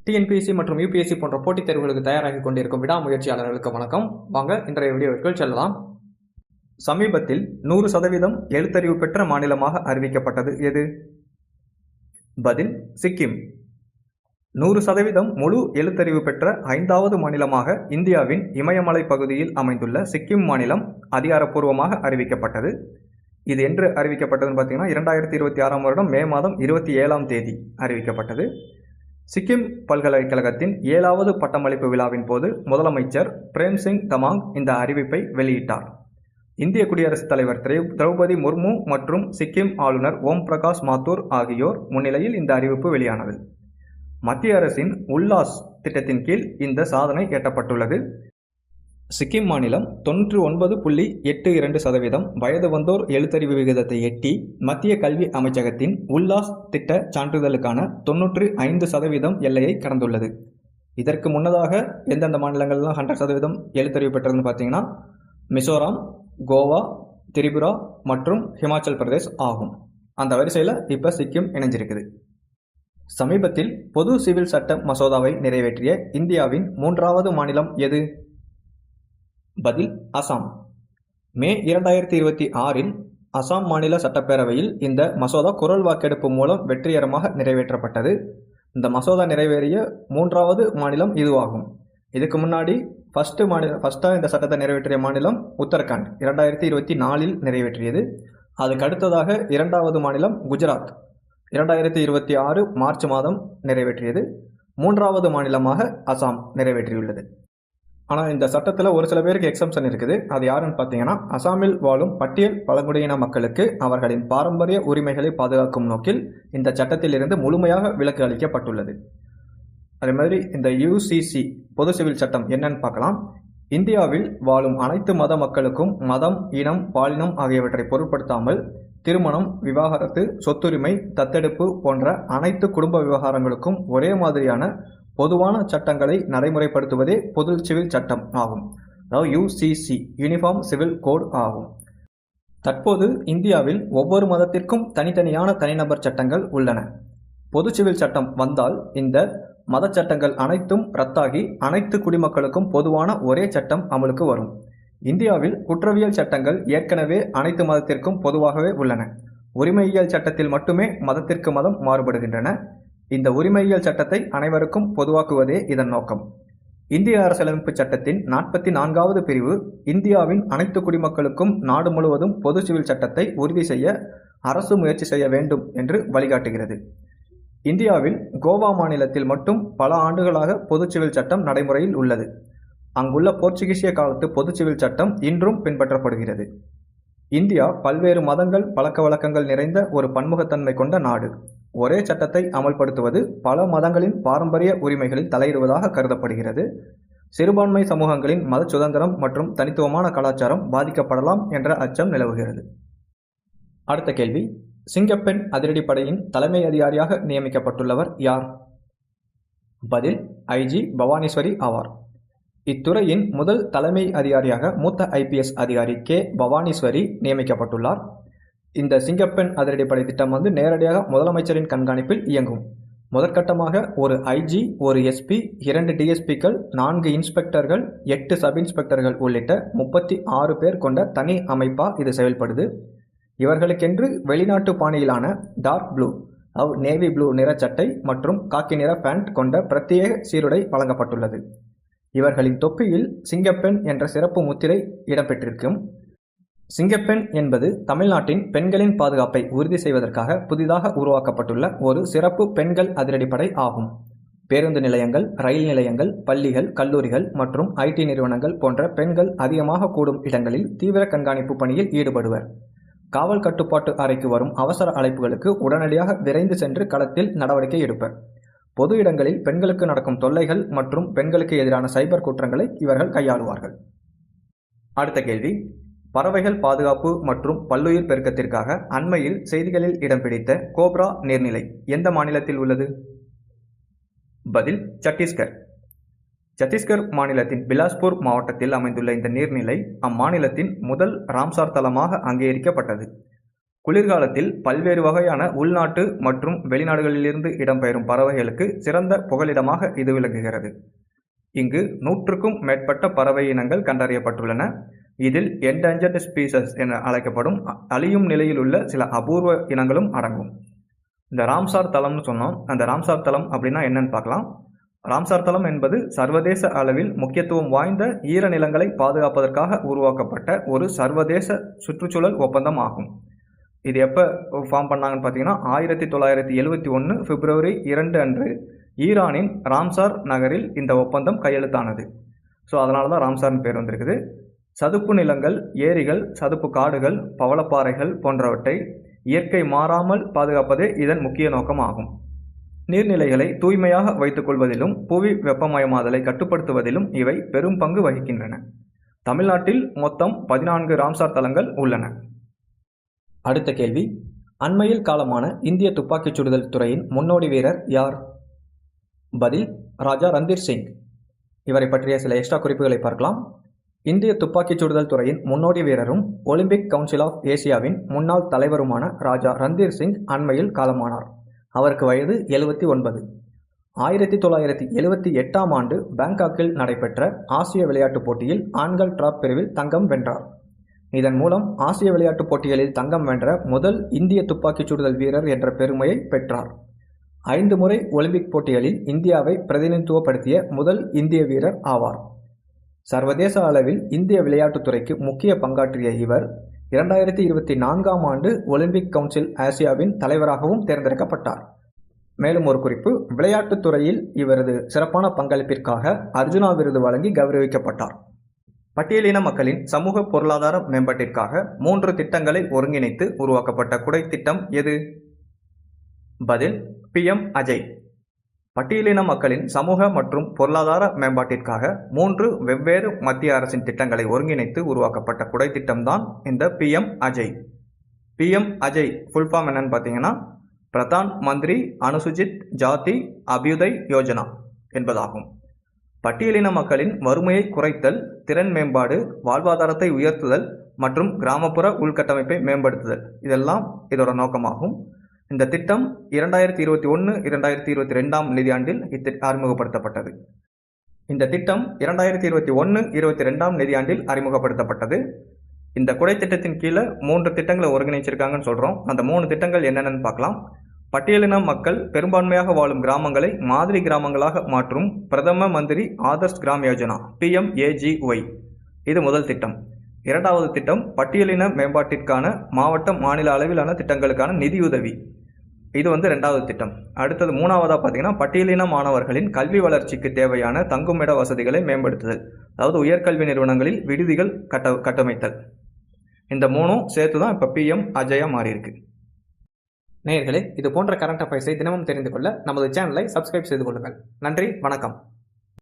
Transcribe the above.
TNPSC மற்றும் UPSC போன்ற போட்டித் தேர்வுகளுக்கு தயாராகி கொண்டிருக்கும் விடாமுயற்சியாளர்களுக்கு வணக்கம். வாங்க இன்றைய வீடியோவிற்குள் செல்லலாம். சமீபத்தில் 100% எழுத்தறிவு பெற்ற மாநிலமாக அறிவிக்கப்பட்டது எது? பதில் சிக்கிம். 100% முழு எழுத்தறிவு பெற்ற 5வது மாநிலமாக இந்தியாவின் இமயமலை பகுதியில் அமைந்துள்ள சிக்கிம் மாநிலம் அதிகாரப்பூர்வமாக அறிவிக்கப்பட்டது. இது என்று அறிவிக்கப்பட்டதுன்னு பார்த்தீங்கன்னா 2026ஆம் வருடம் மே மாதம் 27ஆம் தேதி அறிவிக்கப்பட்டது. சிக்கிம் பல்கலைக்கழகத்தின் 7வது பட்டமளிப்பு விழாவின் போது முதலமைச்சர் பிரேம்சிங் தமாங் இந்த அறிவிப்பை வெளியிட்டார். இந்திய குடியரசுத் தலைவர் திரௌபதி முர்மு மற்றும் சிக்கிம் ஆளுநர் ஓம் பிரகாஷ் மாத்தூர் ஆகியோர் முன்னிலையில் இந்த அறிவிப்பு வெளியானது. மத்திய அரசின் உல்லாஸ் திட்டத்தின் கீழ் இந்த சாதனை எட்டப்பட்டுள்ளது. சிக்கிம் மாநிலம் 99.82% வயது வந்தோர் எழுத்தறிவு விகிதத்தை எட்டி மத்திய கல்வி அமைச்சகத்தின் உல்லாஸ் திட்ட சான்றிதழுக்கான 95% எல்லையை கடந்துள்ளது. இதற்கு முன்னதாக எந்தெந்த மாநிலங்கள்லாம் 100% எழுத்தறிவு பெற்றதுன்னு பார்த்தீங்கன்னா மிசோராம், கோவா, திரிபுரா மற்றும் ஹிமாச்சல் பிரதேஷ் ஆகும். அந்த வரிசையில் இப்போ சிக்கிம் இணைஞ்சிருக்குது. சமீபத்தில் பொது சிவில் சட்ட மசோதாவை நிறைவேற்றிய இந்தியாவின் 3வது மாநிலம் எது? பதில் அசாம். மே 2026இல் அசாம் மாநில சட்டப்பேரவையில் இந்த மசோதா குரல் வாக்கெடுப்பு மூலம் வெற்றிகரமாக நிறைவேற்றப்பட்டது. இந்த மசோதா நிறைவேறிய 3வது மாநிலம் இதுவாகும். இதுக்கு முன்னாடி ஃபஸ்ட்டாக இந்த சட்டத்தை நிறைவேற்றிய மாநிலம் உத்தரகாண்ட் 2024இல் நிறைவேற்றியது. அதுக்கு அடுத்ததாக 2வது மாநிலம் குஜராத் 2026 மார்ச் மாதம் நிறைவேற்றியது. 3வது மாநிலமாக அசாம் நிறைவேற்றியுள்ளது. ஆனால் இந்த சட்டத்தில் ஒரு சில பேருக்கு எக்ஸம்ஷன் இருக்குது. அது யாருன்னு பார்த்தீங்கன்னா அசாமில் வாழும் பட்டியல் பழங்குடியின மக்களுக்கு அவர்களின் பாரம்பரிய உரிமைகளை பாதுகாக்கும் நோக்கில் இந்த சட்டத்தில் இருந்து முழுமையாக விலக்கு அளிக்கப்பட்டுள்ளது. அதே மாதிரி இந்த யுசிசி பொது சிவில் சட்டம் என்னன்னு பார்க்கலாம். இந்தியாவில் வாழும் அனைத்து மத மக்களுக்கும் மதம், இனம், பாலினம் ஆகியவற்றை பொருட்படுத்தாமல் திருமணம், விவாகரத்து, சொத்துரிமை, தத்தெடுப்பு போன்ற அனைத்து குடும்ப விவகாரங்களுக்கும் ஒரே மாதிரியான பொதுவான சட்டங்களை நடைமுறைப்படுத்துவதே பொது சிவில் சட்டம் ஆகும். அதாவது யுசிசி யூனிஃபார்ம் சிவில் கோட் ஆகும். தற்போது இந்தியாவில் ஒவ்வொரு மதத்திற்கும் தனித்தனியான தனிநபர் சட்டங்கள் உள்ளன. பொது சிவில் சட்டம் வந்தால் இந்த மத சட்டங்கள் அனைத்தும் ரத்தாகி அனைத்து குடிமக்களுக்கும் பொதுவான ஒரே சட்டம் அமலுக்கு வரும். இந்தியாவில் குற்றவியல் சட்டங்கள் ஏற்கனவே அனைத்து மதத்திற்கும் பொதுவாகவே உள்ளன. உரிமையியல் சட்டத்தில் மட்டுமே மதத்திற்கு மதம் மாறுபடுகின்றன. இந்த உரிமையியல் சட்டத்தை அனைவருக்கும் பொதுவாக்குவதே இதன் நோக்கம். இந்திய அரசியலமைப்பு சட்டத்தின் 44வது பிரிவு இந்தியாவின் அனைத்து குடிமக்களுக்கும் நாடு முழுவதும் பொது சிவில் சட்டத்தை உறுதி செய்ய அரசு முயற்சி செய்ய வேண்டும் என்று வழிகாட்டுகிறது. இந்தியாவில் கோவா மாநிலத்தில் மட்டும் பல ஆண்டுகளாக பொது சிவில் சட்டம் நடைமுறையில் உள்ளது. அங்குள்ள போர்ச்சுகீசிய காலத்து பொது சிவில் சட்டம் இன்றும் பின்பற்றப்படுகிறது. இந்தியா பல்வேறு மதங்கள், பழக்க வழக்கங்கள் நிறைந்த ஒரு பன்முகத்தன்மை கொண்ட நாடு. ஒரே சட்டத்தை அமல்படுத்துவது பல மதங்களின் பாரம்பரிய உரிமைகளில் தலையிடுவதாக கருதப்படுகிறது. சிறுபான்மை சமூகங்களின் மத சுதந்திரம் மற்றும் தனித்துவமான கலாச்சாரம் பாதிக்கப்படலாம் என்ற அச்சம் நிலவுகிறது. அடுத்த கேள்வி, சிங்கப்பெண் அதிரடிப்படையின் தலைமை அதிகாரியாக நியமிக்கப்பட்டுள்ளவர் யார்? பதில் ஐஜி பவானீஸ்வரி ஆவார். இத்துறையின் முதல் தலைமை அதிகாரியாக மூத்த ஐபிஎஸ் அதிகாரி கே பவானீஸ்வரி நியமிக்கப்பட்டுள்ளார். இந்த சிங்கப்பெண் அதிரடிப்படை திட்டம் நேரடியாக முதலமைச்சரின் கண்காணிப்பில் இயங்கும். முதற்கட்டமாக ஒரு ஐஜி, ஒரு எஸ்பி, 2 டிஎஸ்பிக்கள், 4 இன்ஸ்பெக்டர்கள், 8 சப் இன்ஸ்பெக்டர்கள் உள்ளிட்ட 36 பேர் கொண்ட தனி அமைப்பாக இது செயல்படுது. இவர்களுக்கென்று வெளிநாட்டு பாணியிலான டார்க் ப்ளூ நேவி ப்ளூ நிற சட்டை மற்றும் காக்கி நிற பேண்ட் கொண்ட பிரத்யேக சீருடை வழங்கப்பட்டுள்ளது. இவர்களின் தொப்பியில் சிங்கப்பெண் என்ற சிறப்பு முத்திரை இடம்பெற்றிருக்கும். சிங்கப்பெண் என்பது தமிழ்நாட்டின் பெண்களின் பாதுகாப்பை உறுதி செய்வதற்காக புதிதாக உருவாக்கப்பட்டுள்ள ஒரு சிறப்பு பெண்கள் அதிரடிப்படை ஆகும். பேருந்து நிலையங்கள், ரயில் நிலையங்கள், பள்ளிகள், கல்லூரிகள் மற்றும் ஐடி நிறுவனங்கள் போன்ற பெண்கள் அதிகமாக கூடும் இடங்களில் தீவிர கண்காணிப்பு பணியில் ஈடுபடுவர். காவல் கட்டுப்பாட்டு அறைக்கு வரும் அவசர அழைப்புகளுக்கு உடனடியாக விரைந்து சென்று களத்தில் நடவடிக்கை எடுப்பர். பொது இடங்களில் பெண்களுக்கு நடக்கும் தொல்லைகள் மற்றும் பெண்களுக்கு எதிரான சைபர் குற்றங்களை இவர்கள் கையாளுவார்கள். அடுத்த கேள்வி, பறவைகள் பாதுகாப்பு மற்றும் பல்லுயிர் பெருக்கத்திற்காக அண்மையில் செய்திகளில் இடம் பிடித்த கோப்ரா நீர்நிலை எந்த மாநிலத்தில் உள்ளது? பதில் சத்தீஸ்கர். சத்தீஸ்கர் மாநிலத்தின் பிலாஸ்பூர் மாவட்டத்தில் அமைந்துள்ள இந்த நீர்நிலை அம்மாநிலத்தின் முதல் ராம்சார் தலமாக அங்கீகரிக்கப்பட்டது. குளிர்காலத்தில் பல்வேறு வகையான உள்நாட்டு மற்றும் வெளிநாடுகளிலிருந்து இடம்பெயரும் பறவைகளுக்கு சிறந்த புகலிடமாக இது விளங்குகிறது. இங்கு 100க்கும் மேற்பட்ட பறவை இனங்கள் கண்டறியப்பட்டுள்ளன. இதில் என்டேஞ்சர்டு ஸ்பீசஸ் என அழைக்கப்படும் அழியும் நிலையில் உள்ள சில அபூர்வ இனங்களும் அடங்கும். இந்த ராம்சார் தலம்னு சொன்னோம். அந்த ராம்சார் தலம் அப்படின்னா என்னன்னு பார்க்கலாம். ராம்சார் தலம் என்பது சர்வதேச அளவில் முக்கியத்துவம் வாய்ந்த ஈரநிலங்களை பாதுகாப்பதற்காக உருவாக்கப்பட்ட ஒரு சர்வதேச சுற்றுச்சூழல் ஒப்பந்தம் ஆகும். இது எப்போ ஃபார்ம் பண்ணாங்கன்னு பார்த்தீங்கன்னா 1971 பிப்ரவரி 2 அன்று ஈரானின் ராம்சார் நகரில் இந்த ஒப்பந்தம் கையெழுத்தானது. ஸோ அதனால தான் ராம்சார்னு பேர் வந்திருக்குது. சதுப்பு நிலங்கள், ஏரிகள், சதுப்பு காடுகள், பவளப்பாறைகள் போன்றவற்றை இயற்கை மாறாமல் பாதுகாப்பதே இதன் முக்கிய நோக்கம் ஆகும். நீர்நிலைகளை தூய்மையாக வைத்துக் கொள்வதிலும் புவி வெப்பமயமாதலை கட்டுப்படுத்துவதிலும் இவை பெரும் பங்கு வகிக்கின்றன. தமிழ்நாட்டில் மொத்தம் 14 ராம்சார் தலங்கள் உள்ளன. அடுத்த கேள்வி, அண்மையில் காலமான இந்திய துப்பாக்கிச் சுடுதல் துறையின் முன்னோடி வீரர் யார்? பதில், ராஜா ரந்தீர் சிங். இவரை பற்றிய சில எக்ஸ்ட்ரா குறிப்புகளை பார்க்கலாம். இந்திய துப்பாக்கிச் சுடுதல் துறையின் முன்னோடி வீரரும் ஒலிம்பிக் கவுன்சில் ஆஃப் ஏசியாவின் முன்னாள் தலைவருமான ராஜா ரந்தீர் சிங் அண்மையில் காலமானார். அவருக்கு வயது 79. 1978ஆம் ஆண்டு பேங்காக்கில் நடைபெற்ற ஆசிய விளையாட்டுப் போட்டியில் ஆண்கள் டிராப் பிரிவில் தங்கம் வென்றார். இதன் மூலம் ஆசிய விளையாட்டுப் போட்டிகளில் தங்கம் வென்ற முதல் இந்திய துப்பாக்கிச் சுடுதல் வீரர் என்ற பெருமையை பெற்றார். 5 முறை ஒலிம்பிக் போட்டிகளில் இந்தியாவை பிரதிநிதித்துவப்படுத்திய முதல் இந்திய வீரர் ஆவார். சர்வதேச அளவில் இந்திய விளையாட்டுத்துறைக்கு முக்கிய பங்காற்றிய இவர் 2024ஆம் ஆண்டு ஒலிம்பிக் கவுன்சில் ஆசியாவின் தலைவராகவும் தேர்ந்தெடுக்கப்பட்டார். மேலும் ஒரு குறிப்பு, விளையாட்டுத்துறையில் இவரது சிறப்பான பங்களிப்பிற்காக அர்ஜுனா விருது வழங்கி கௌரவிக்கப்பட்டார். பட்டியலின மக்களின் சமூக பொருளாதார மேம்பாட்டிற்காக 3 திட்டங்களை ஒருங்கிணைத்து உருவாக்கப்பட்ட குடை திட்டம் எது? பதில், PM அஜய். பட்டியலின மக்களின் சமூக மற்றும் பொருளாதார மேம்பாட்டிற்காக 3 வெவ்வேறு மத்திய அரசின் திட்டங்களை ஒருங்கிணைத்து உருவாக்கப்பட்ட குடை திட்டம்தான் இந்த PM Ajay. PM Ajay full form என்னன்னு பார்த்தீங்கன்னா பிரதான் மந்திரி அனுசுஜித் ஜாதி அபியுதய் யோஜனா என்பதாகும். பட்டியலின மக்களின் வறுமையை குறைத்தல், திறன் மேம்பாடு, வாழ்வாதாரத்தை உயர்த்துதல் மற்றும் கிராமப்புற உள்கட்டமைப்பை மேம்படுத்துதல் இதெல்லாம் இதோட நோக்கமாகும். இந்த திட்டம் 2021-2022ஆம் நிதியாண்டில் அறிமுகப்படுத்தப்பட்டது. இந்த திட்டம் 2021-22ஆம் நிதியாண்டில் அறிமுகப்படுத்தப்பட்டது. இந்த குடை திட்டத்தின் கீழே 3 திட்டங்களை ஒருங்கிணைச்சிருக்காங்கன்னு சொல்கிறோம். அந்த 3 திட்டங்கள் என்னென்னு பார்க்கலாம். பட்டியலின மக்கள் பெரும்பான்மையாக வாழும் கிராமங்களை மாதிரி கிராமங்களாக மாற்றும் பிரதம மந்திரி ஆதர்ஷ் கிராம் யோஜனா PMAGY, இது முதல் திட்டம். இரண்டாவது திட்டம் பட்டியலின மேம்பாட்டிற்கான மாவட்ட மாநில அளவிலான திட்டங்களுக்கான நிதியுதவி, இது இரண்டாவது திட்டம். அடுத்தது மூணாவதாக பார்த்தீங்கன்னா பட்டியலின மாணவர்களின் கல்வி வளர்ச்சிக்கு தேவையான தங்குமிட வசதிகளை மேம்படுத்துதல், அதாவது உயர்கல்வி நிறுவனங்களில் விடுதிகள் கட்டமைத்தல். இந்த 3 சேர்த்து தான் இப்போ PM அஜயா மாறியிருக்கு. நேயர்களே, இது போன்ற கரண்ட் அஃபேர்ஸை தினமும் தெரிந்து கொள்ள நமது சேனலை சப்ஸ்கிரைப் செய்து கொள்ளுங்கள். நன்றி, வணக்கம்.